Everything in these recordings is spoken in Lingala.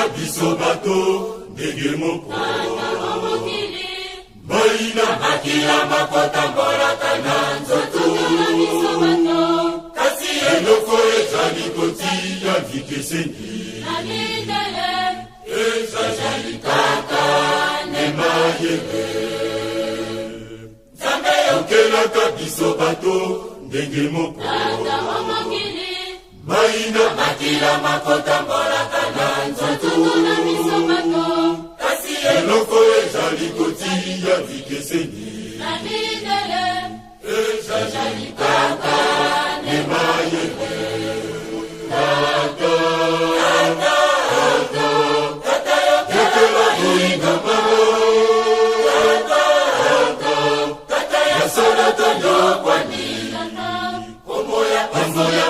biso bato ndenge moko boyina makila makotambolaka na nzoto kasi eloko ezali kotia vikeseni ezali kaka nemayebe nzambe yokelaka biso bato ndenge moko boyina makila makotambolaka na nzoto kasi eloko ezali kotia vikeseni ezali kaka nemayebe tata yokela boyinga mamo tata yasala tonyokwani kombo ya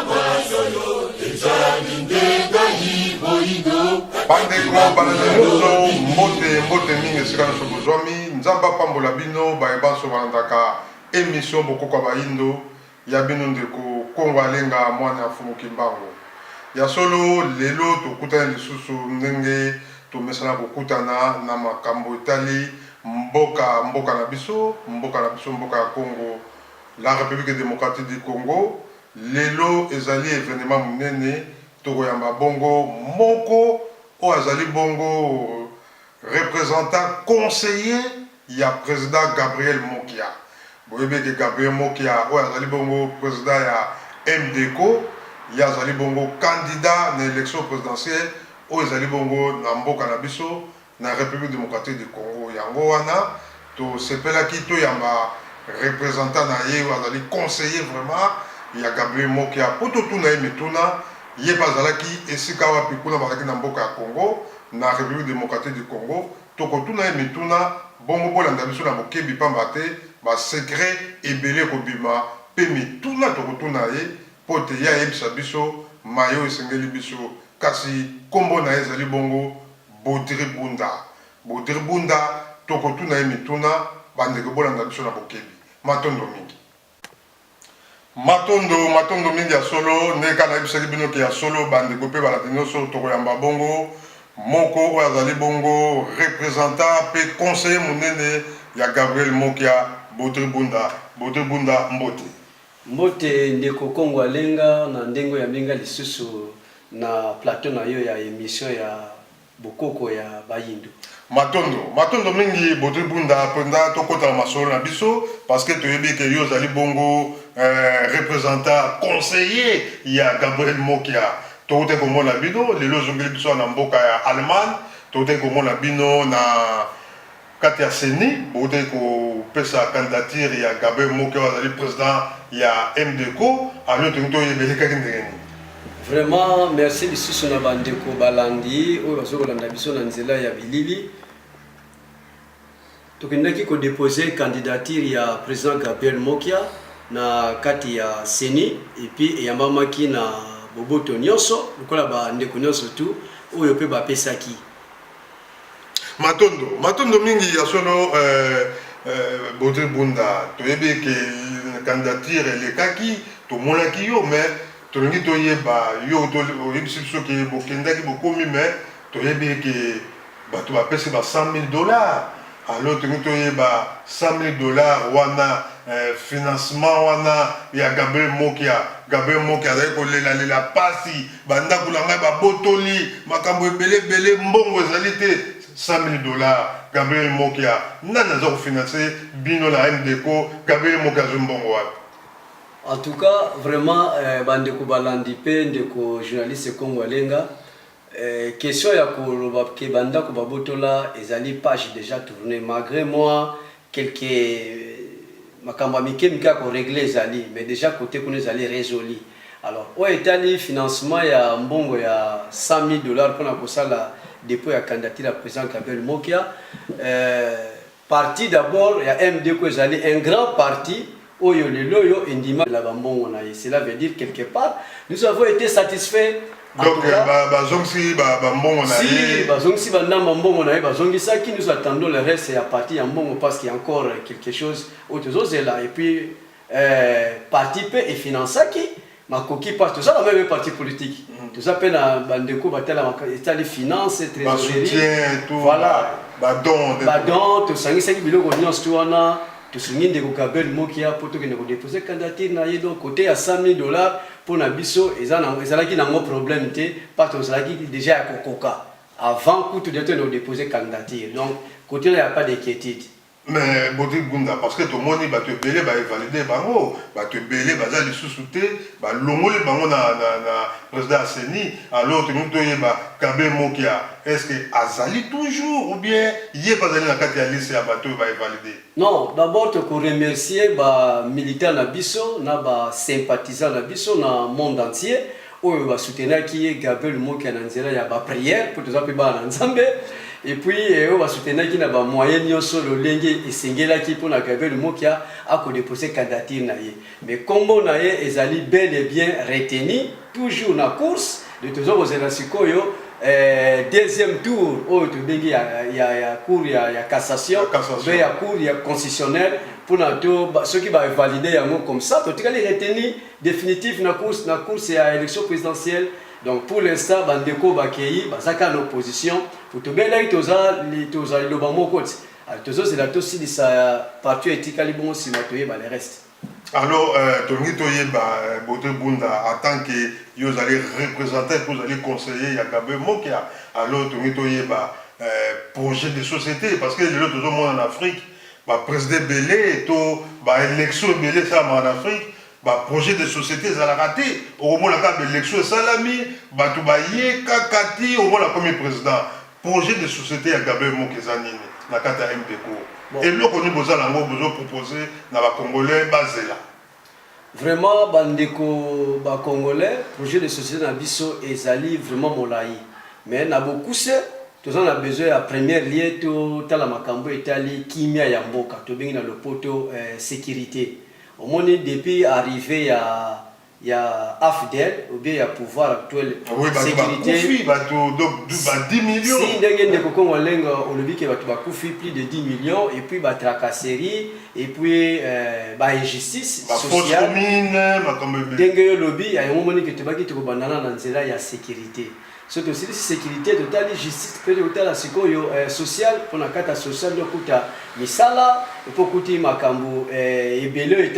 masoyo ezali ndengai boyigo bandeko banazoso mbote mingi esika nyonso bozwami nzambe apambola bino bayebanso balandaka émission bokoko ya bayindo ya bino ndeko kongo alenga mwana ya fumuki mbango ya solo lelo tokutana lisusu ndenge tomesana kokutana na makambo etali mboka na biso mboka ya Congo la République démocratique du Congo lelo ezali événement munene tokoyamba bongo moko o azali bongo représentant conseiller ya président Gabriel Mokia boyebe ke Gabriel Mokia o azali bongo président ya MDCO ya azali bongo candidat na élection présidentielle o ezali bongo na mboka na biso na République démocratique du Congo yango wana to sepelaki to yamba représentant na ye o azali conseiller vraiment ya Gabriel Mokia poto tuna ye mituna ye bazalaki esika wapi kuna bazalaki na mboka ya Congo na République démocratique du Congo tokotuna ye mituna bongo bolanda biso na bokebi pamba te ba secret ebele kobima pe mituna tokotuna ye pote ya yebisa biso mayo esengeli biso kasi kombo na ye ezali bongo Baudry Bunda tokotuna ye mituna bandeko bolanda biso na bokebi matondo mingi matondo mingi ya solo ndeka na yebisaki bino ke ya solo bandeko mpe balandi nyonso tokoyamba bongo moko oyo azali bongo représentant mpe conseiller monene ya Gabriel Mokia Baudry Bunda mbote ndeko Kongo alenga na ndengo ya mbinga lisusu na plateau na yo ya émission ya bokoko ya bayindo matondo mingi Baudry Bunda penda tokota masolo na biso parce que toyebi ke yo zali bongo représentant conseiller ya Gabriel Mokia tote komona bino lelo zongeli biso na mboka ya Allemagne tote komona bino na kati ya Seni bote ko pesa candidature ya Gabriel Mokia azali président ya MDCO alors to yebeleka kindeni. Vraiment merci lisusu na bandeko balandi oyo bazokolanda biso na nzela ya bilili tokendaki ko déposer candidature ya président Gabriel Mokia na kati ya Seni et puis eyambamaki na boboto nyonso lokola bandeko nyonso tu oyo pe bapesaki matondo mingi ya solo Baudry Bunda toyebi ke candidature elekaki tomonaki yo mais tolingi toyeba yo toyebisi biso ke bokendaki bokomi mais toyebi ke bato bapesi ba $100,000 alors tolingi toyeba $100,000 wana financement wana ya Gabriel Mokia azali kolela pasi bandako na ngai babotoli makambo ebele mbongo ezali te $100,000 Gabriel Mokia nani aza kofinanse bino na MDCO Gabriel Mokia azwi mbongo wapi? En tout cas, vraiment, bandeko balandi pe ndeko journaliste Kongo alenga question ya koloba ke bandako babotola ezali page déjà tournée malgré moi quelques makambo mike ko régler ezali mais déjà côté qu'on ezali résolu. Alors, au etali financement ya mbongo ya $100,000 pour na kosala dépôt ya candidature à président Gabriel Mokia parti d'abord ya MDCO ezali un grand parti oyo lelo yo indima la bambongo na ye. Cela veut dire quelque part nous avons été satisfaits. Donc bazongsi bambongo na ye. Si bazongsi bandamba mbongo na ye bazongisa qui nous attendons le reste ya parti ya mbongo parce qu'il y a encore quelque chose autre chose là et puis parti peut et financer qui makoki parce que ça la même parti politique. tout ça peine à bandeko batala les finances trésorerie tout voilà badon to sangi sangi biloko nyonso tu wana to sungi ndeko Gabriel Mokia poto ke ndeko déposer candidature na ye donc côté à $100,000 pour na biso ezalaki nango problème te parce que ezalaki déjà à kokoka avant que tu devais déposer candidature donc côté là il n'y a pas d'inquiétude. Mais Bodi Gunda, parce que tout le monde va te belé, va valider, va te belé, va aller sous-souter, va l'homo les bango na président Asseni, alors tu nous dois Kabé Mokia. Est-ce que Azali toujours ou bien il est pas allé dans la carte à lycée à bateau va valider? Non, d'abord tu remercier les militaires na biso, na ba sympathisants na biso na monde entier. Oyo va soutenir qui est Gabriel Mokia na nzela ya ba prière pour tous appeler ba nzambe. Et puis, on va soutenir qu'il y a des moyens sur le lingue et singela qui pour la Gabriel Mokia a déposé candidature. Mais comme on a bel et bien retenu, toujours dans la course, de toujours aux élections, deuxième tour, il y a cours, il y a cassation, il y a cours, il y a concessionnaire. Pour ceux qui vont valider comme ça, tout cas, les retenus définitifs dans la course, c'est à l'élection présidentielle. Donc pour l'instant, Bandeko Bakei, Bazaka l'opposition, pour tout bien là, tous les Lobamo côté. Alors tous c'est là aussi de sa partie éthique à Libon si matoye les restes. Alors Tongi Toye Bote Bunda en tant que vous allez représenter, vous allez conseiller Yakabe Mokia. Alors Tongi Toye projet de société parce que les autres monde en Afrique, président Belé, to élection Belé ça en Afrique. Projet de société ça l'a raté au moment la élection salami batubaye kakati au moment la premier président projet de société à Gabriel Mokezanini na kata MDK et l'autre ni boza lango besoin proposer na ba congolais basé là vraiment bandeko ba congolais projet de société na biso ezali vraiment molai mais na beaucoup c'est tous on a besoin à première lieu to tala makambo etali kimia ya mboka to bengi na lopoto sécurité. Au moins, depuis arrivé à AFDEL, ou bien à pouvoir actuel, sécurité. Oui, 10 millions. Si on a plus de 10 millions, et puis tracasserie, et puis injustice sociale. Dengue lobby, il y a un moment que tu vas quitter il y a sécurité. C'est aussi la sécurité totale, justice sociale, pour la carte sociale, misala, pour écouter makambo et belé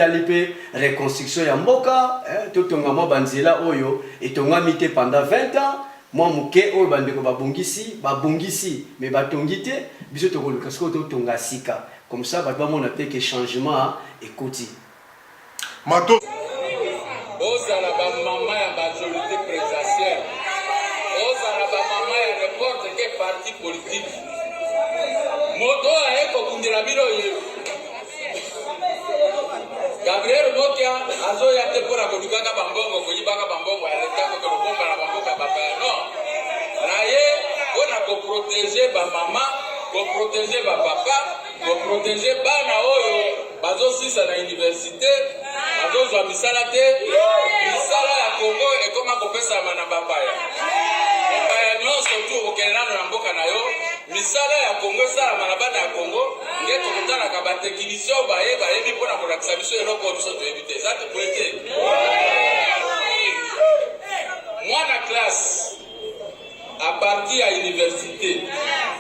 et reconstruction ya mboka, tout ton gamin banzela oyo et ton amité pendant 20 ans. Moi muke oyo bandeko babungisi mais batongite biso to ko kasko to tonga sika comme ça ba mon appel que changement écoute. Mato ozala ba mama ya majorité présidentielle. Ozala ba mama ya n'importe quel parti politique. Moto a kundira biro ye. Gabriel Mokia azoya te pora ko dukaka bambongo ko yibaka bambongo ya leta ko bomba na bambongo papa non. Na ye ona ko protéger ba mama, ko protéger ba papa, ko protéger bana oyo bazo sisa na université, bazo zwa misala te. Misala ya Congo e koma ko pesa mana papa ya. Papa ya nyonso tu okelana na mboka na yo. Misala ya Congo sala mana bana ya Congo ngeto kutana ka ba technicien ba yebi pona ko lakisa biso eloko biso to éviter ça te prêter. Moi na classe à partir à l'université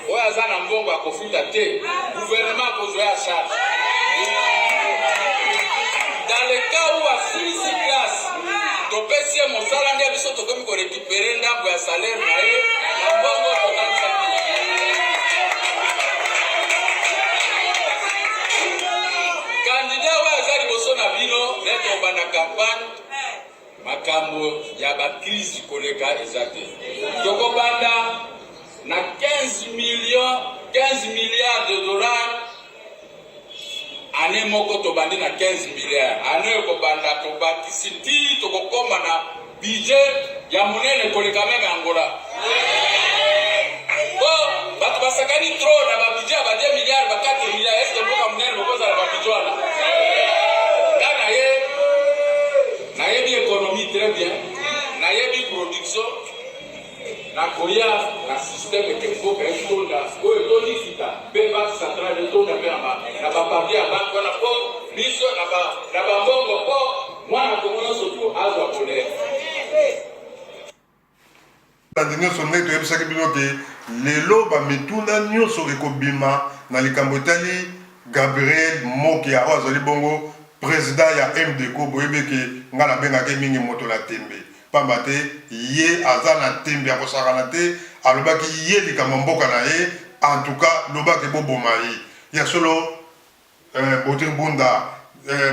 oya zana mbongo akofuta te gouvernement ko jouer à charge. Dans le cas où à 6 classes to pesie mon salaire ndia biso to komi ko récupérer ndambo ya salaire na ye na mbongo total ça. Na campagne makambo ya ba crise koleka ezate toko banda na 15 milliards de dollars année moko to bandi na 15 milliards année ko banda to bakisi ti to koma na budget ya monene koleka même Angola bon batu basakani trop na ba budget ba 2 milliards ba 4 milliards est-ce que boka monene bokoza na ba budget na nayebi économie très bien, nayebi production, na koya na système que mboka etonda, oyo toni sita, pemba central etonda pemba, na ba parti ya banque wana po, biso na ba mbongo po, mwana komona surtout azwa kolera. nyonso ndenge toyebisaki bino ke lelo bamituna nyonso ekobima na likambo etali Gabriel Mokia oyo azali bongo président ya MDECO. boyebi ke nga nabengaki mingi moto na tembe pamba te ye aza na tembe akosakana te alobaki ye likambo mboka na ye en tout cas lobaki boboma ye ya solo Botir Bunda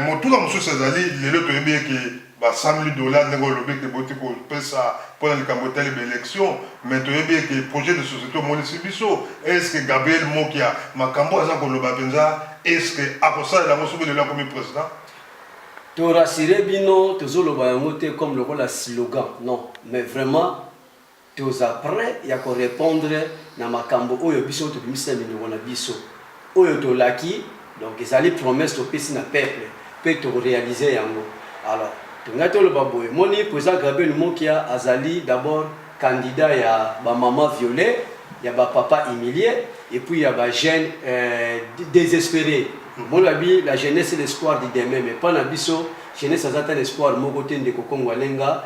motuna mosusu ezali lelo toyebi ke ba $100,000 ndenge olobi ke boti kopesa mpona likambo etali baélection mais toyebi ke projet de société omonisi biso est-ce que Gabriel Mokia makambo aza koloba mpenza est-ce que akosalela yango soki lelo akomi président to rassurer bino tozoloba yango te comme lokola slogan non mais vraiment toza prêt ya ko répondre na makambo oyo biso tobimisa minoko na biso oyo tolaki donc ezali promesse topesi na peuple pe to réaliser yango alors tongati oloba boye moni président Gabriel Mokia azali d'abord candidat ya ba maman violée ya ba papa humilié et puis ya ba jeune désespéré. La jeunesse c'est l'espoir du demain, mais pas la biso jeunesse ça a l'espoir mon côté de Congo Lenga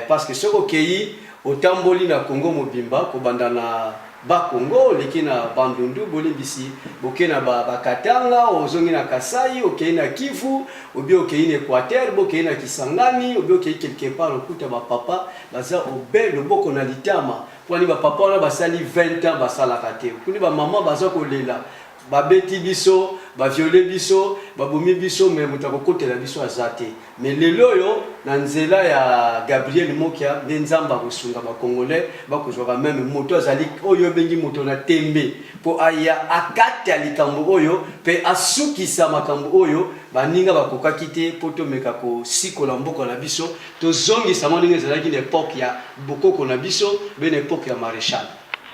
parce que ce qui au tamboli na Congo mobimba ko bandana ba Congo lekina bandundu bolibisi bokena ba Katanga ozongi na Kasai okena Kivu obi okena Équateur bokena Kisangani obi okena quelque part okuta ba papa baza obel boko na litama pour ni ba papa na basali 20 ans basala kate kuni ba maman baza kolela babeti biso ba violer biso babomi biso mais mutako kotela biso azate mais lelo yo na nzela ya Gabriel Mokia nzamba kosunga ba congolais bakozwa même moto azali oyo bengi moto na tembe po aya akati alikambo oyo pe asukisa makambo oyo baninga bakokaki te po tomeka ko sikola mboka na biso to zongi sama ndenge ezalaki na époque ya bokoko na biso be na époque ya maréchal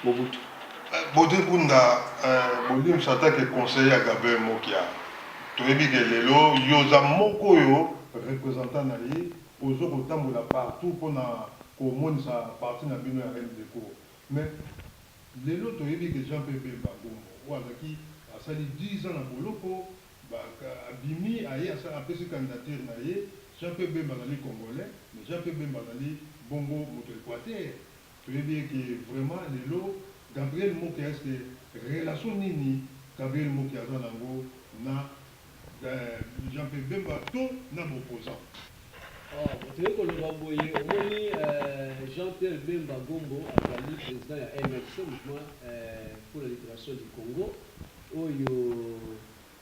Mobutu. Bodir Bunda, Bodir Msata qui est conseiller à Gabriel Mokia. Tu as dit que lelo, yoza moko yo représentant na ye, ozo kotambola partout pour na komoni sa parti na bino ya MDECO. Mais lelo tu as dit que Jean-Pierre Bagombo, wazaki asali 10 ans na boloko, abimi aye asala apesi candidature na ye, Jean-Pierre Bazali congolais, mais Jean-Pierre Bazali bongo moto Équateur. Tu as dit que vraiment lelo Gabriel Mokia, est-ce que relation nini Gabriel Mokia zanango na Jean-Pierre Bemba to na opposant? Tu veux que le Bamboye, Jean-Pierre Bemba Gombo, le président de MLC, mouvement pour la libération du Congo, où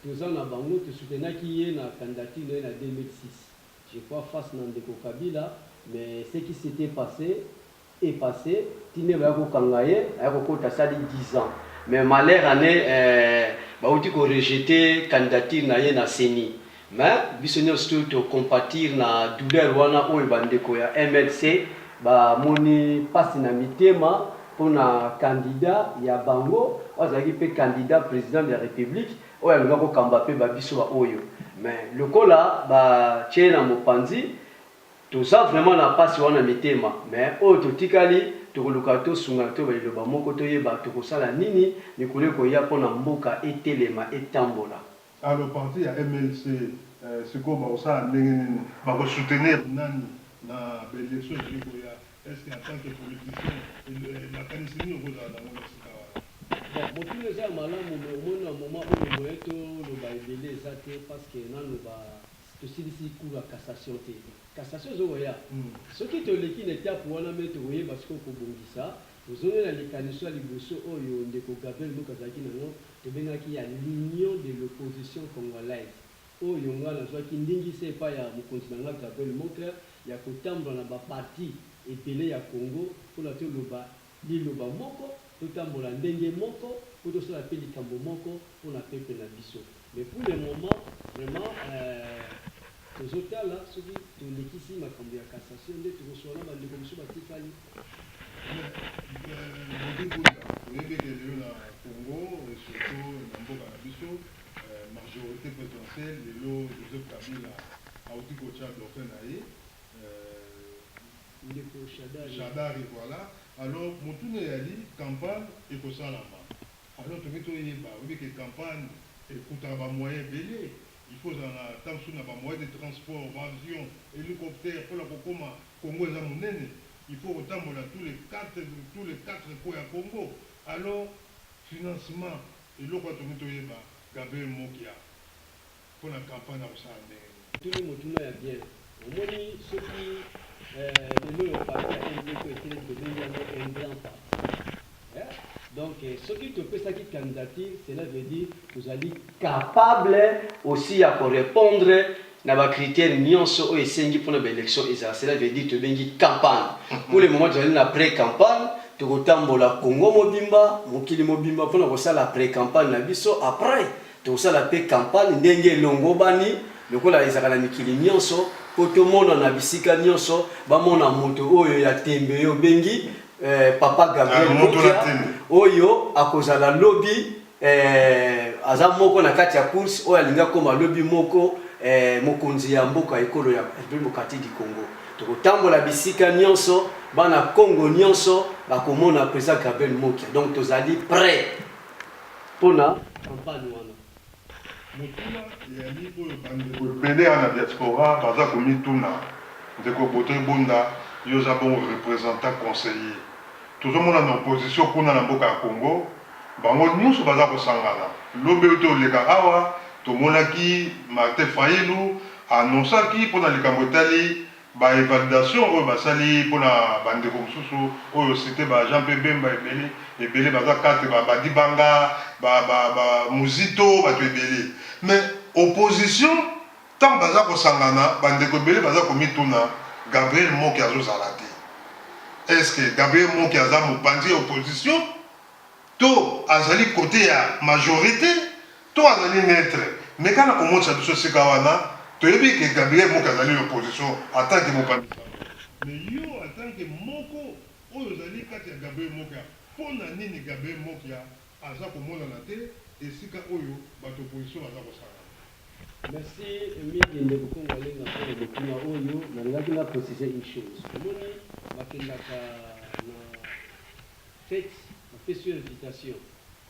tous en Bango, tu soutenais qu'il y ait une candidature en 2006. Je crois face à Ndeko Kabila, mais ce qui s'était passé est passé. Tine Bayako Kangaye, Ayako Tassali 10 ans. Mais malheur année, Baouti ko rejeté candidature na Seni. Mais bisonyo surtout compatir na douleur wana oyo bandeko ya MLC ba moni passe na mitema pour na candidat ya bango ozaki pe candidat président de la République oyo alinga ko kamba pe ba biso ba oyo. Mais lokola ba tchena mopanzi tout ça vraiment na passe wana mitema mais oyo totikali tokoluka to sunga to ba moko to yeba to kosala nini mikolo ko ya pona mboka etelema etambola. Alors parti à MLC c'est comme ça va soutenir nani na l'élection est-ce qu'en tant que politicien la candidature au dans bon beaucoup les gens malamu au moment où le moyeto le baibele ezate parce que nanu ba to silisi cour la cassation te cassation zo ya ce qui te leki n'était pour wana mettre oye parce que ko bongisa ozonga na lekaniso ya liboso oyo ndeko Gabriel Mokazaki nango tobengaki ya l'union de l'opposition congolaise oyo nga nazwaki ndingisa epai ya mokonzi na nga Gabriel Mokia ya kotambola na baparti ebele ya Congo mpona toloba liloba moko totambola ndenge moko po tosala mpe likambo moko mpona pepe na biso mais pour le moment vraiment tozotala soki tolekisi makambo ya cassation nde tokosola bandeko biso batikali Congo, surtout dans Boka majorité présidentielle, le Joseph Kabila a aussi coaché à Dauphin Chadari, voilà. Alors, Moutouné a dit campagne et pour ça là-bas. Alors, tu veux que campagne et pour un moyen belé, il faut un moyen de transport, avion, hélicoptère, pour la Congo, Congo est à mon il faut autant tous les quatre coins à Congo. Alors, financement, et là, quand on est Gabriel Mokia, pour la campagne à Ossane. Tout le monde est bien. Au moins, ceux qui le parti a un grand parti. Donc, ce qui te fait ça qui candidature, cela veut dire que vous allez capable aussi à répondre à des critères nuances et sengi pour l'élection. Cela veut dire que tu as une campagne. Pour le moment, vous allez la pré-campagne. Tu as la Congo Mobimba, Mokili Mobimba, pour la pré-campagne. Après, tu as la pré-campagne, Ndenge Longobani, le coup là, ils ont la Mikili Nyonso, pour tout le monde en Abisika Nyonso, Bamona Moto, Oyo Yatembe, Yo Bengi, Papa Gabriel Mokia, Oyo, à cause de la lobby, Azamoko na kati ya course, Oyo Alinga comme lobby Moko, Mokonzi ya Mboka Ekolo ya Bokati di Congo. Tokotambola bisika nyonso bana Congo nyonso bakomona président Gabriel Mokia. Donc tozali prêt pour la campagne wana. Mutuna yali oyo bande pele na diaspora baza komituna ndeko bote bonda yoza bon représentant conseiller. Tozomona na opposition kuna na mboka ya Congo bango nyonso baza kosangana. Lobe to leka awa tomonaki Martin Fayulu annonçaki pour na likambo tali ba évaluation oyo basali pona bandeko mosusu oyo cité ba Jean Pebemba ebele baza kate ba Badibanga ba Muzito bato ebele mais opposition tant baza kosangana bandeko ebele baza komituna Gabriel Mokia azozala te. Est-ce que Gabriel Mokia aza mopanzi opposition to azali côté ya majorité to azali neutre mais kana komonisa biso sika wana toyebi que Gabriel Mokia azali opposition en tant que mopanzi. Mais yo en tant que moko oyo ozali kati ya Gabriel Mokia pona nini Gabriel Mokia aza komonana te esika oyo bato opposition baza kosala. Merci Emile Ndeboko Walenga pour le document oyo nalingaki na préciser une chose. Omoni bakendaka na fête fait sur invitation.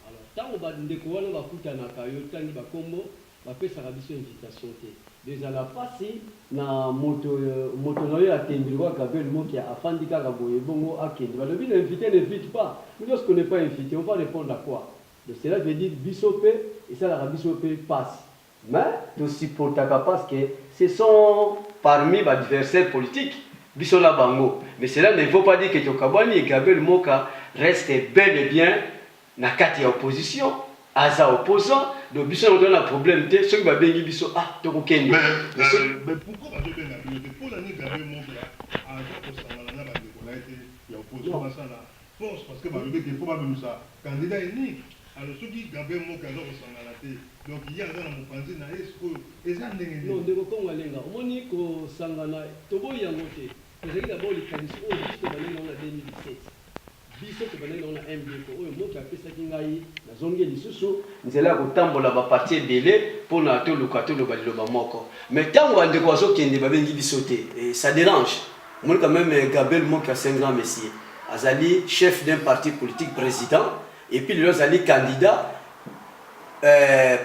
Alors tant bandeko wana bakutanaka yo tangi bakombo bapesaka biso invitation te. Déjà la passé na moto na yo atendilwa Gabriel Mokia afandi kaka boye bongo akende. Balobi l'invité n'invite pas. Mais lorsqu'on n'est pas invité, on va répondre à quoi? Donc cela veut dire bisope et ça la bisope passe. Mais tout supportaka parce que ce sont parmi les adversaires politiques bisola bango. Mais cela ne veut pas dire que Tokabwani et Gabriel Mokia restent bel et bien na kati ya opposition. Aza opposant, donc biso on a un problème te, ceux qui va bengi biso tokokende. Mais pourquoi bazo benga biso pour l'année Gabriel Mokia aza kosangana na bandeko na été ya opposition masala force parce que balobi que faut pas même ça candidat unique. Alors ceux qui Gabriel Mokia aza kosangana te donc il y a dans mon panzi na esko eza ndenge non ndeko kongo alenga omoni ko sangana toboyi yango te ezali d'abord les traditions oyo biso tobaneli na 2017 biso tobaneli na mbeko oyo Mokia apesaki ngai nazongi lisusu nzela ya kotambola baparti ebele mpona toluka toloba liloba moko mais ntango bandeko azokende babengi biso te ça dérange omoni quand même Gabriel Mokia c'est un grand messier azali chef d'un parti politique président et puis lui azali candidat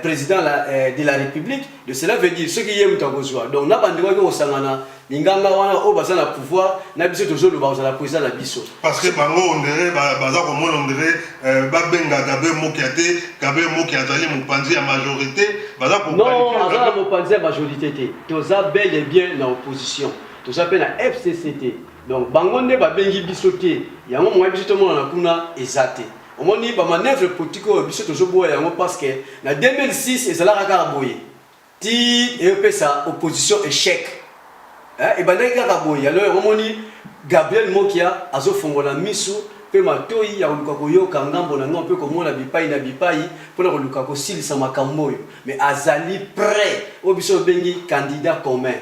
président de la République, de cela veut dire ce qui est mutakozwa. Donc na bandeko ko sangana linganga wana o baza na pouvoir na biso tozo lo baza la président la biso. Parce que bango on dirait baza ko mona on dirait ba benga Gabriel Mokia te, Gabriel Mokia azali mopanzi ya majorité, baza ko non, azali mopanzi ya majorité te. Toza bel et bien na opposition. Toza pe na FCCT. Donc bango ne ba bengi biso te. Yango mo biso to mona na kuna ezate. Au moins, il y a des manœuvres politiques parce que en 2006, ils ont boye. Et ça, opposition échec. Et bien, alors, Gabriel Mokia a fait la mise pe matoi ya lukako yo kangambo na ngompe ko mona bipai na bipai pour le lukako silisa makambo yo mais azali prêt obiso bengi candidat commun.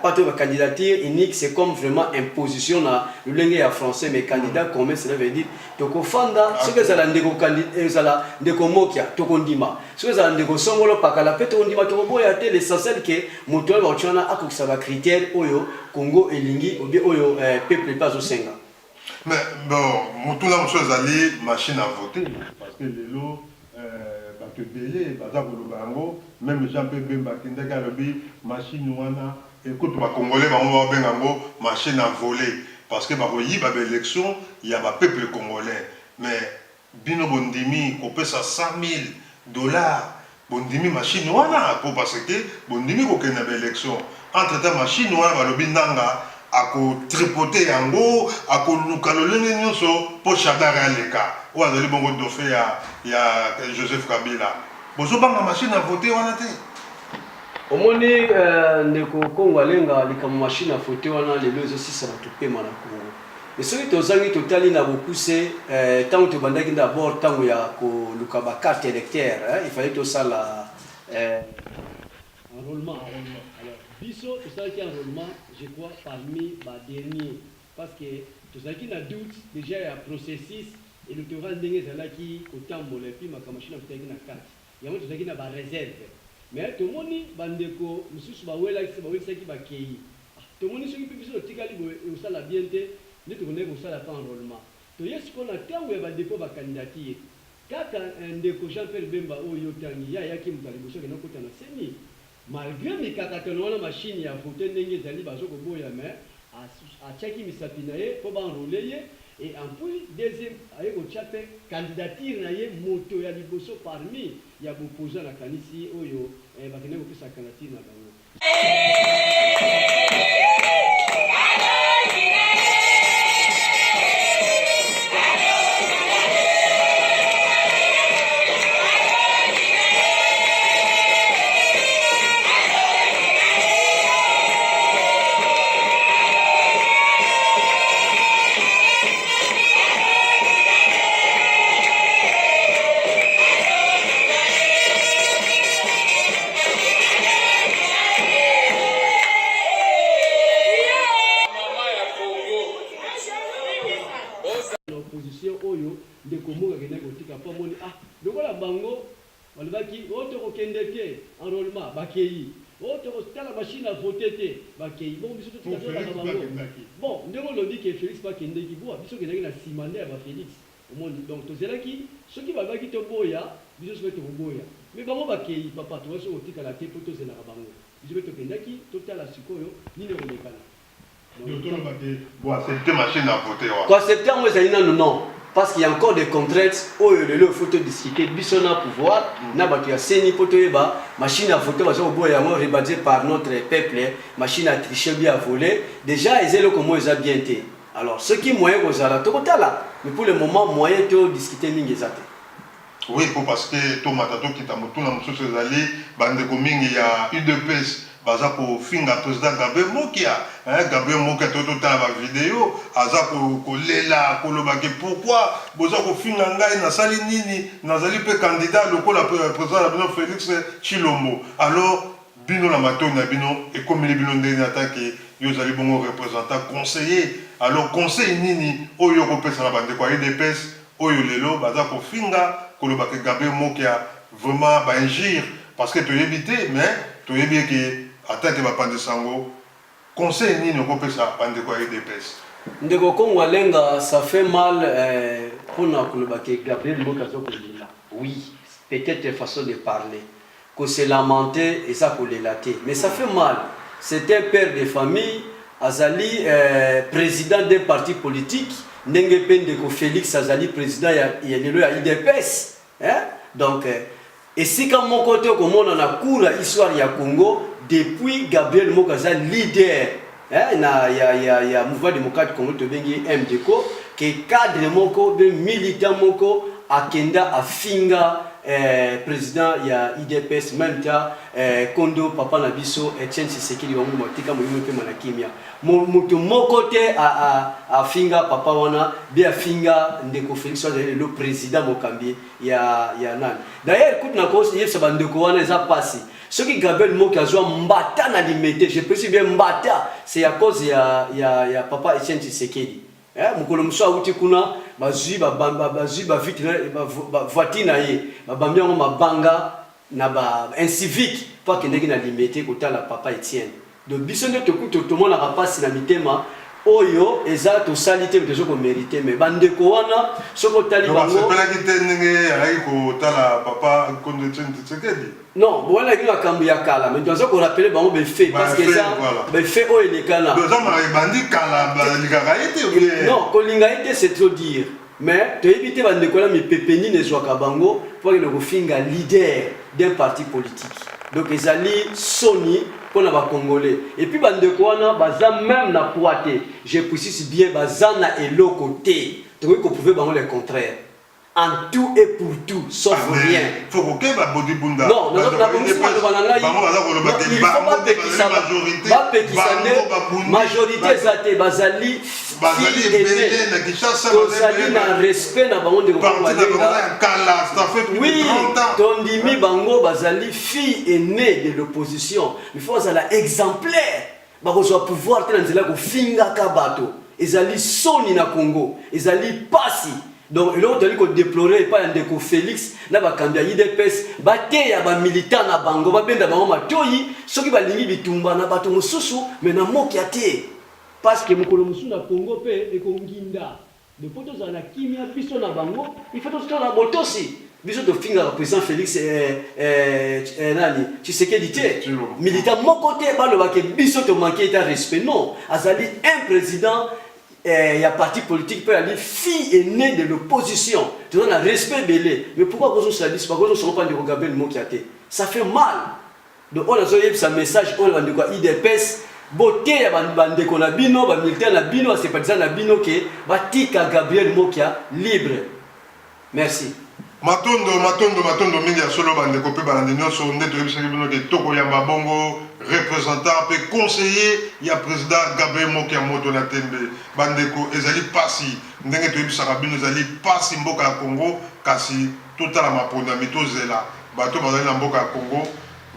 Pas de candidature unique, c'est comme vraiment imposition dans le langue français, mais candidat commun, cela veut dire toko fanda, ce que ça l'a ndeko candidat, ça l'a ndeko Mokia, toko ndima, ce que ça l'a ndeko songolo pakala, peut toko ndima toko boya te l'essentiel que moto wa chana akokisa ba critère oyo Congo elingi ou bien oyo peuple pas au senga. Mais bon, moto la chose ali machine à voter parce que les lots bato belé baza bolobango même Jean Pebemba kindaka lobi machine wana écoute, les Congolais vont bengango machine à voler. parce que bakoyi ba élection il y a ba peuple congolais mais bino bondimi ko pesa $100,000 bondimi machine wana pour parce que bondimi ko kena ba élection entre temps machine wana balobi ndanga ako tripoter yango ako luka lolenge nyonso po chadara leka ou azali bongo dauphin ya Joseph Kabila bozo banga machine à voter wana te omoni ndeko Kongo alenga likama machine à voter wana lelo ezo sisa na topema na Kongo mais soki tozangi totali na bokuse tango tobandaki d'abord tango ya koluka ba carte électeur il fallait tosala enrôlement. Alors biso tosalaki enrôlement je crois parmi ba dernier parce que tozalaki na doute déjà ya processus électoral ndenge ezalaki kotambola epi makamashina kotaki na karte yango tozalaki na ba réserve mais tomoni bandeko mosusu bawelisaki bakei tomoni soki mpe biso totikali boye osala bien te nde tokondaki kosala pa enrôlement toye sikoyo na ntango ya bandeko bakandidature kaka ndeko Jean-Pierre Bemba oyo yotangi yayaki moto ya liboso akenda kokota na seni malgré mikakatano wana machine ya vote ndenge ezali bazokoboya mais atiaki misapi na ye mpo baenrôle ye et en plus deuxième aye kotia mpe candidature na ye moto ya liboso parmi ya bopoza na kanisi oyo bakende kopesa candidature na bango bakei autre la machine à voter te bakei bon biso tout bon ndeko lobi que Félix pas kendeki bo biso kendeki na simane ya ba Félix au monde donc tozelaki soki babaki to boya biso soki to boya mais bango bakei papa to so otika la te poto zela bango biso to kendaki totala sikoyo nini olekana bon accepter machine à voter quoi accepter moi ça non parce qu'il y a encore des contraintes où il faut discuter biso na pouvoir na bato ya seni poto yeba machine à voter bazo boya mo rebadé par notre peuple machine à tricher bien à voler déjà ezelo comment ils a bien été alors ce qui moyen kozala tokotala mais pour le moment moyen to discuter mingi ezate oui parce que to matato kitamotuna mususu ezali bande ko mingi ya UDPS baza ko finga président Gabriel Mokia Gabriel Mokia toto ta ba vidéo aza ko lela ko lobaki pourquoi boza ko finga ngai na sali nini nazali pe candidat lokola président bino Félix Tshilombo alors bino la matoni na bino et comme les bino ndeni attaqué yo zali bongo représentant conseiller alors conseil nini oyo ko pesa na bande ko UDPS oyo lelo baza ko finga ko lobaki Gabriel Mokia vraiment ba ingir parce que tu éviter mais tu éviter que attaque ba pande sango conseil ni ne peut ça pande quoi UDPS ndeko Kongo alenga ça fait mal pour na kolobaki Gabriel Mokazo kolila oui peut-être façon de parler que c'est lamenter et ça kolelater mais ça fait mal c'est un père de famille azali président d'un parti politique ndenge pende ko Félix azali président ya lelo ya UDPS hein donc et si comme mon côté comme on a cours histoire ya Congo depuis Gabriel Mokaza leader na ya mouvement démocratique Congo to bengi MDCO que cadre moko be militant moko akenda afinga président ya IDPS même ta Kondo papa na biso Etienne Tshisekedi wangu matika mo pe manakimia mutu moko te afinga papa wana be afinga ndeko Félix le président Mokambi ya nan d'ailleurs écoute na cause yebsa bandeko wana eza passé ce qui Gabriel Mokazo mbata na limité je précise bien mbata c'est à cause ya papa Etienne Tshisekedi mukolo muso awuti kuna bazui ba vite ba voiture na ye babambi yango mabanga na ba incivique pas que ndeki na limité kotala papa Etienne de biso nde tokuto tomona rapasi na mitema oyo eza to salite bezo ko mériter mais bandeko wana soko tali bango c'est pas qui tenenge ayi ko tala papa konde tsekedi non voilà qui makambu ya kala mais tu ko rappeler bango be fait parce que ça be fait oyo le kala donc ça m'a bandi kala linga été non ko linga été c'est trop dire mais tu éviter bandeko la mi pepeni ne zwaka bango pour que le finga leader d'un parti politique donc ezali soni pour les Congolais. Et puis, même na poité. Je précise bien, bazana et l'autre côté. Donc, qu'on pouvait faire le contraire. En tout et pour tout, sauf rien. Il faut que vous body bunda. Non, il faut pas majorité zate bazali bazali na respect na bango de oui, tondimi bango bazali fille aînée de l'opposition. Il faut la exemplaire. Bako soit pouvoir tena nzela ko finga kabato. Ezali soni na Congo, ezali pasi. Donc, il faut déplorer pas un déco Félix, na ba kambia IDPS, ba te ya ba militant na bango, ba benda bango matoyi, soki ba lingi bitumba na bato mususu, mais na moki ate. Parce que mokolo musu na Congo pe e konginda. De poto za na kimia biso na bango, il faut tout na botosi. Biso to finga président Félix nani, tu sais quel était militant mon côté ba le ba ke biso to manquer ta respect non, azali un président il y a parti politique peut aller fille aînée de l'opposition. Tu donnes un respect belé. Mais pourquoi vous avez dit pas vous ne pas de regarder le mot qui a été. Ça fait mal. Donc on a eu ce message on a dit quoi IDPS beauté ya bande ko na bino ba militaire na bino c'est pas ça na bino que batika Gabriel Mokia libre. Merci. Matondo mingi ya solo bande ko pe bande nyonso ndeto yebisaki bino ke toko ya mabongo représentant pe conseiller ya président Gabriel Mokia moto na tembe bande ko ezali pasi ndenge to yebisaka bino ezali pasi mboka ya Congo kasi totala maponda mitozela bato bazali na mboka ya Congo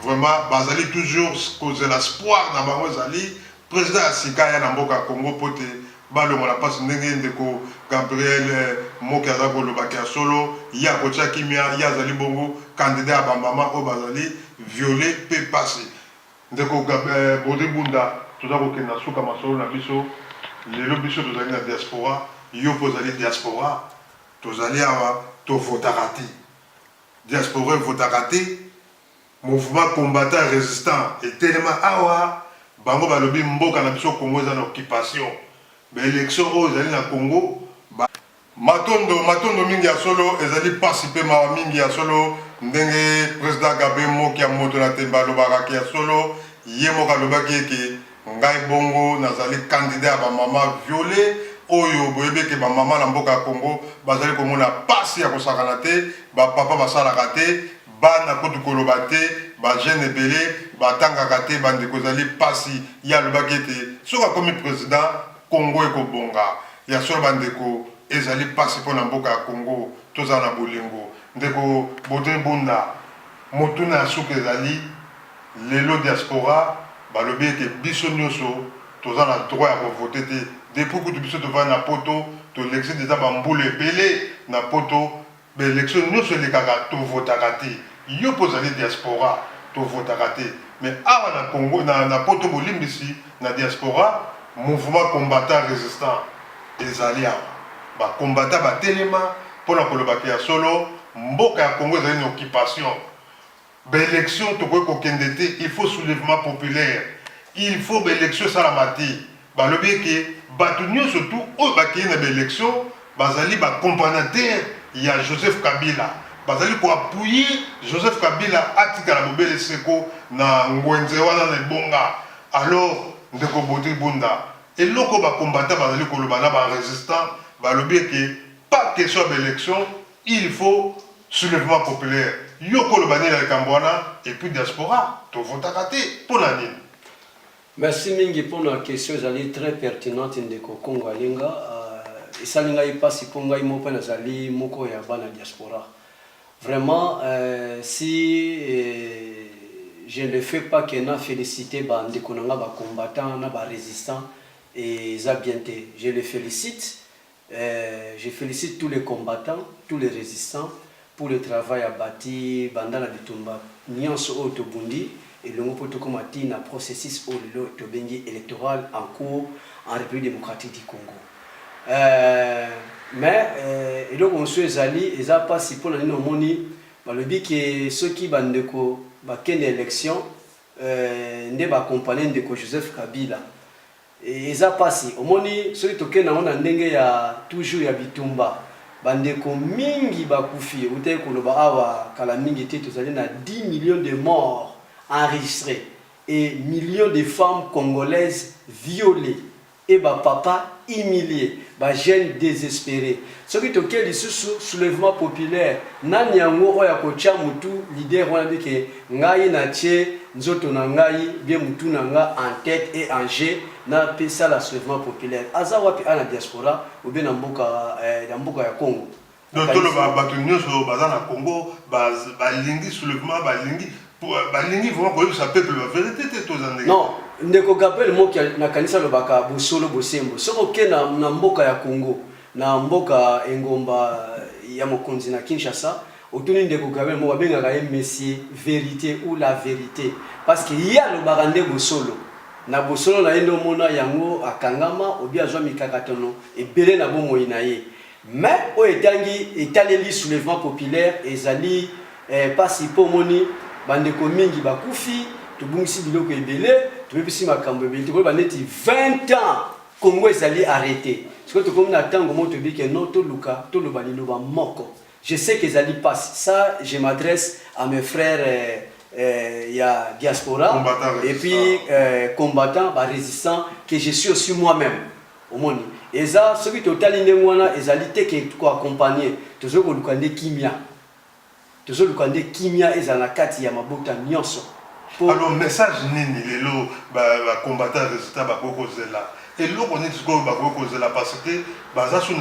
vraiment bazali toujours cause l'espoir na bango ezali président ya sika ya na mboka ya Congo pote balongo la passe ndenge ndeko Gabriel Mokia za kolobaki ya solo ya kotia kimia ya zali bongo candidat à bambama o bazali violé pe passé ndeko Bodi Bunda toza kokenda suka masolo na biso lelo biso tozali na diaspora yo pozali diaspora tozali awa to votaka te diaspora votaka te mouvement combattant résistant et tellement awa bango balobi mboka na biso Congo za na occupation l'élection aux alliés na Congo matondo mingi ya solo ezali participer ma mingi ya solo ndenge président Gabriel Mokia moto na temba lobaka ya solo yemo ka lobaki ke ngai bongo nazali candidat ba mama violé oyo boyebe ke ba mama na mboka Congo bazali komona pasi ya kosakana te ba papa basala te bana kotu koloba te ba jeune belé ba tangaka te bande kozali pasi ya lobaki te soka komi président Congo eko bonga ya solo bandeko ezali pasi pona mboka ya Congo toza na bolingo ndeko Bodi Bunda motuna ya suka ezali lelo diaspora balobi ke biso nyonso toza na droit ya kovote te depuis kutu biso tovandi na poto toélection déjà bambula ebele na poto baélection nyonso elekaka tovotaka te yo mpo ozali diaspora tovotaka te mais awa na Congo na poto bolimbisi na diaspora mouvement combattant résistant ezali awa ba combattant ba telema pour la kolobaki ya solo mboka ya Congo ezali na occupation ba élection tokoki kokende te il faut soulèvement populaire il faut ba élection salama te balobi ke bato nyonso tu oyo bakei na ba élection bazali ba compagnateur ya Joseph Kabila bazali ko appuyer Joseph Kabila atikala bobele seko na ngwenze wana na ebonga alors ndeko Bodi Bunda et loko ba combattant bazali koloba na ba résistant balobi ke pas question d'élection il faut soulèvement populaire yo koloba ni la kambwana et puis diaspora to votaka te pona nini. Merci mingi pour la question zali très pertinente ndeko Congo alinga esalinga ipasi konga imopa na zali moko ya bana diaspora vraiment si je ne fais pas que na féliciter bande konanga ba combattant na ba résistant et ça bien té je les félicite je félicite tous les combattants tous les résistants pour le travail abattu bandana bitumba nyonso otobundi et le mot comme un processus électoral en cours en République démocratique du Congo. Mais et donc on souhaite ali et ça passe pour l'année moni le but que ceux qui bandeko ba ken élection ne ba accompagner de Joseph Kabila et ça passe au moni ceux qui na on ndenge ya toujours ya bitumba bandeko mingi ba kufi ute ko loba awa kala mingi te tozali na 10 millions de morts enregistrés et millions de femmes congolaises violées et ba papa humilié, ba jeunes désespérés. Ce qui est le soulèvement populaire, nani yango oya kocha mutu leader wana bike ngai na tie nzoto na ngai bien mutu na nga en tête et en jeu na pesa la soulèvement populaire. Aza wapi ana diaspora ou bien na mboka ya Congo. Donc tout le bato nyonso baza na Congo ba lingi soulèvement ba lingi vraiment ko sa peuple la vérité te tozande. Non. Ndeko Gabriel Mokia na kanisa lobaka bosolo bosembo soko ke na mboka ya Congo na mboka engomba ya mokonzi na Kinshasa otuni ndeko Gabriel mo babengaka ye messie vérité ou la vérité parce que ya lobaka nde bosolo na bosolo na endo mona yango akangama obi azwa mikakatono ebele na bomoi na ye mais o etangi etaleli soulèvement populaire ezali pasi po moni bandeko mingi bakufi tubungisi biloko ebele tubebisi makambo ebele to ba neti 20 ans Congo ezali arrêté parce que comme na tango mo to bike no to luka to lo bali lo ba moko je sais que ezali passe ça je m'adresse à mes frères ya diaspora et puis combattants ba résistants que je suis aussi moi-même au monde et ça ce qui total ndengwana ezali te que ko accompagner tozo ko lukande kimia ezala kati ya mabota nyonso. Alors message nini lelo ba combattant résultat ba kokozela et lo ko niti ko ba kokozela parce que baza sur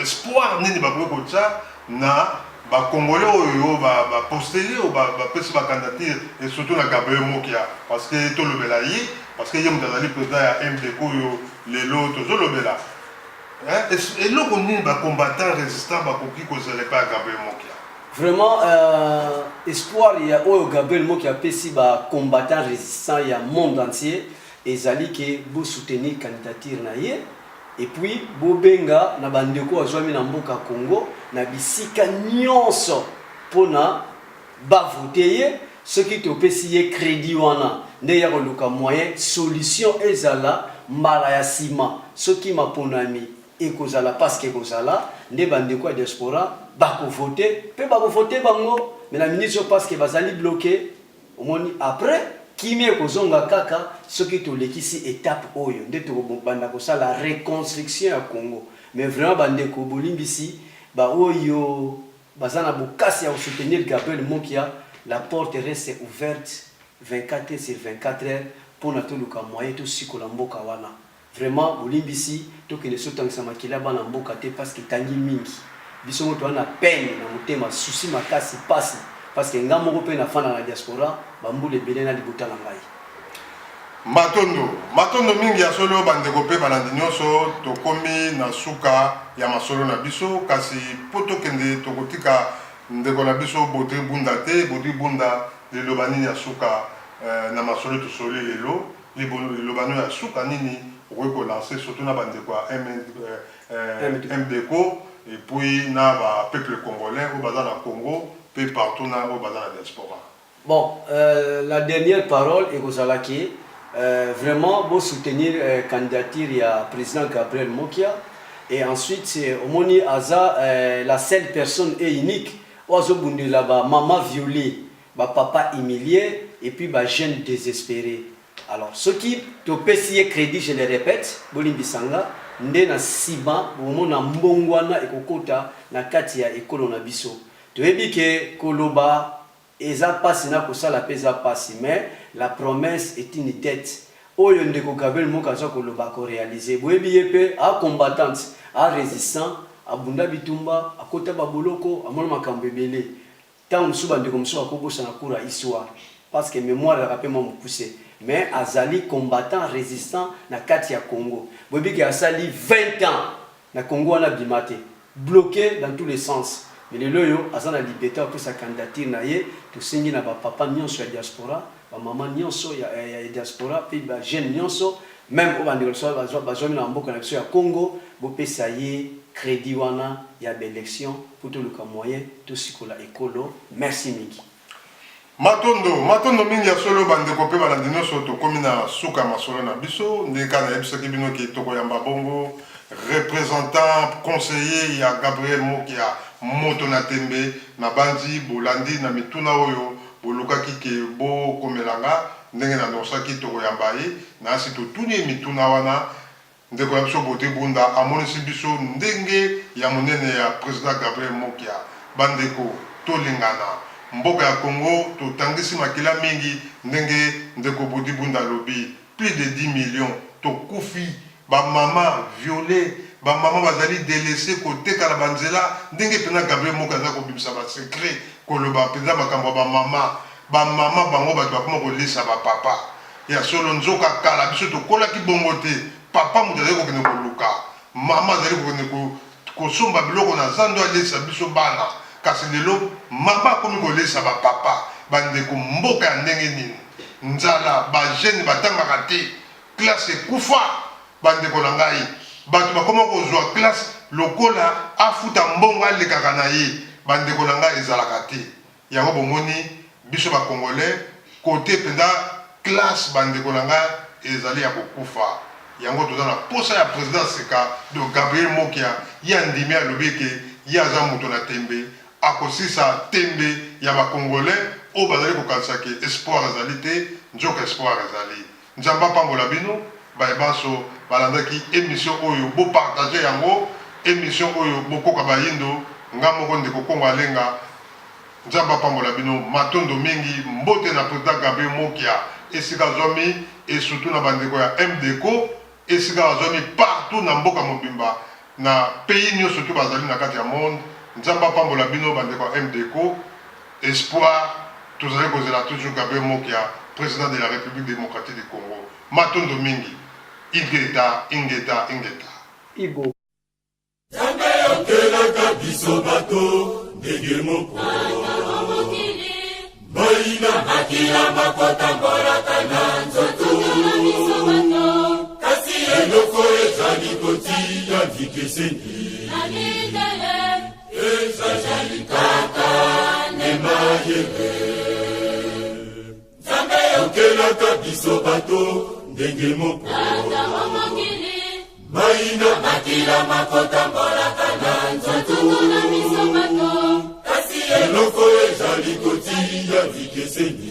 espoir nini ba kokocha na ba congolais oyo ba postuler ou ba pesi ba candidature et surtout na Gabriel Mokia parce que to lobela yi parce que yem tazali président ya MDK yo lelo to lobela et lo ko nini ba combattant résistant ba koki kozela pa Gabriel Mokia. Vraiment, espoir, il y a au Gabriel Mo qui a payé ba combattant résistant il y a monde entier et zali que vous soutenir candidature na ye et puis bobenga na bandeko azwami na mboka Congo na bisika nyonso pona ba voter ce qui te pesi ye crédit wana nde ya koluka moyen solution ezala mbala ya sima ce qui m'a ponami et kozala parce que kozala nde bandeko ya diaspora bako voter pe bako voter bango mais la ministre parce que bazali bloqué au moins après kimie kozonga kaka ce qui to lekisi étape oyo nde to banda ko ça la reconstruction à Congo mais vraiment bandeko bolimbisi ba oyo bazana bokasi ya soutenir Gabriel Mokia la porte reste ouverte 24 heures sur 24 heures pour na to luka moyen to sikola mboka wana vraiment bolimbisi to ke ne sotangisa makila bana mboka te parce que tangi mingi biso moto wana peine na motema souci makasi pasi parce que ngamoko pe na fana na diaspora bambule belé na libota na ngai matondo mingi ya solo bandeko pe balandi nyonso tokomi na suka ya masolo na biso kasi poto kende tokotika ndeko na biso Baudry Bunda te Baudry Bunda lelo banini ya suka na masolo to soli lelo lobano ya suka nini ko lancer surtout na bandeko MDK et puis na ba peuple congolais au bazar na Congo pe partout na au bazar na diaspora. Bon, la dernière parole est aux Alaki. Vraiment, pour soutenir la candidature à président Gabriel Mokia. Et ensuite, c'est Omoni Aza, la seule personne est unique. Ozo Bundi là-bas, maman violée, papa humilié, et puis jeune désespéré. Alors, ce qui te peut signer crédit, je le répète, Bolimbi Sanga, nde na siba, na mbongwana ekokota na kati ya ekolo na biso. Toyebi ke koloba eza passe na kosala pesa passe mais la promesse est une dette. Oyo ndeko Gabriel Mokia za koloba ko réaliser. Boyebi yepe a combattante, a résistant, a bunda bitumba, a kota baboloko, a mona makambo ebele. Tant musuba ndeko musuba ko bosa na kura histoire parce que mémoire la rappelle mon poussé. Mais azali combattant résistant na kati ya Congo. Boyebi ke asali 20 ans na Congo na bimate, bloqué dans tous les sens. Mais le loyo azana liberté pour sa candidature na ye to singi na ba papa nyonso ya diaspora maman nyonso ya diaspora pe ba jeune nyonso même au bandeko so bazwa na mboka na biso ya Congo bopesa ye crédit wana ya élection pour tout le moyen tout sikola ekolo. Merci Miki. Matondo mingi ya solo bandeko pe balandi nyonso tokomi na suka masolo na biso ndeka na yebisaki bino ki tokoyamba bongo représentant conseiller ya Gabriel Mokia moto na tembe na bandi bolandi na mituna oyo bolukaki ke bo komelanga ndenge na nosaki tokoyamba ye na asi totuni mituna wana ndeko ya biso bote bunda amonisi biso ndenge ya monene ya président Gabriel Mokia bandeko tolingana mboka ya Congo totangisi makila mingi ndenge ndeko bote bunda lobi plus de 10 millions tokufi ba mama violé ba mama bazali délaissé côté kala banzela ndenge pena Gabriel Mokia za ko bimisa ba secret ko loba pena makambo ba mama bango bato bakoma kolisa ba papa ya solo nzoka kala biso tokola ki bongo te papa mutazali kokende koluka mama azali kokende kosomba biloko na zando alesa biso bana kasi lelo mama akomi kolesa ba papa bandeko mboka ya ndenge nini nzala bajene batangaka te classe ekufa bandeko na ngai bato bakoma kozwa classe lokola afuta mbongo alekaka na ye bandeko na ngai ezalaka te yango bomoni biso ba congolais côté penda classe bandeko na ngai ezali ya kokufa yango toza na posa ya président seka de Gabriel Mokia ya ndimi alobeke ya za moto na tembe akosisa tembe ya ba congolais o bazali kokanisa ke espoir ezali te nzoka espoir ezali nzamba pambola bino bayebanso balandaki émission oyo bo partager yango émission oyo bokoka bayindo nga moko ndeko Kongo alenga nzamba pambola bino matondo mingi mbote na président Gabriel Mokia esika zomi et surtout na bandeko ya MDECO esika zomi partout na mboka mobimba na pays nyo surtout bazali na kati ya monde nzamba pambola bino bandeko ya MDECO espoir tozali kozela toujours Gabriel Mokia président de la République démocratique du Congo matondo mingi ingeta Ibo Zambe yokelaka biso bato ndenge moko Baina makila makota mboraka na nzoto Kasi eloko ezali koti ya vikeseni Ezali kaka nemayebe Zambe yokelaka biso bato ndenge moko Baina makila makota mboraka na nzoto Kasi eloko ezali koti ya vikeseni